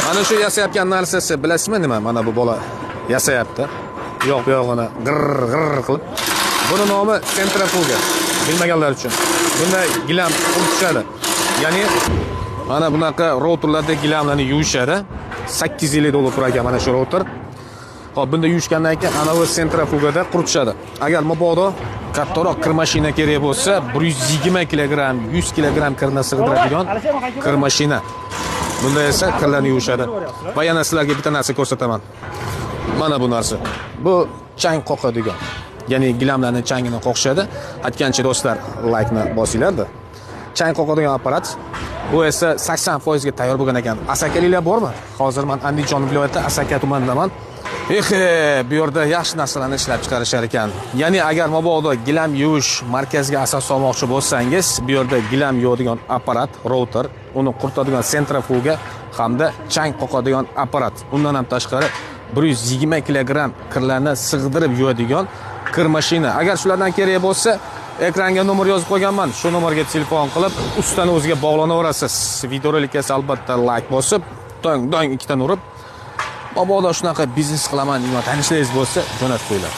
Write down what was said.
Mana shu yasayotgan narsasi bilasizmi nima? Mana bu bola yasayapti. Yo'q bu yog'ini g'ir qilib. Buni nomi sentrifuga. Bilmaganlar uchun. Bunda gilam tushadi. Ya'ni mana bunaqa rotorlarda gilamlarni yuvishadi. 8 yil bo'lib turar ekan mana shu rotor. Hop, bunda yuvishgandan keyin ana bu sentrifugada quritishadi. Agar mabodo kattaroq kir mashina kerak bo'lsa, 120 kg, 100 kg kirni sig'diradigan kir mashina. Bunda esa kirlarni yuvishadi. Va yana sizlarga bitta narsa ko'rsataman. Mana bu narsa. Bu chang qoqadigan. Ya'ni gilamlarning changini qoqishadi. Aytgancha do'stlar, like-ni bosinglar-da. Chang qoqadigan apparat. Bu esa 80% ga tayyor bo'lgan ekan. Asakaliklar bormi? Hozir men Andijon viloyati Asaka tumanidaman. Bu yerda yaxshi narsalarni ishlab chiqarishar ekan. Ya'ni agar mabodo gilam yuvish markaziga asos solmoqchi bo'lsangiz, bu yerda gilam yuvadigan apparat, router, uni quritadigan sentrifuga hamda chang qoqadigan apparat. Undan ham tashqari 120 kg kirlarni sig'dirib yuvadigan kir mashina. Agar shulardan kerak bo'lsa, ekranga nomer yozib qo'yganman. Shu nomerga telefon qilib, ustani o'ziga bog'lanaverasiz. Videorolikka albatta like bosib, dong ikkidan urib, mabodo shunaqa biznes qilaman degan tanishingiz bo'lsa, jo'natib qo'yinglar.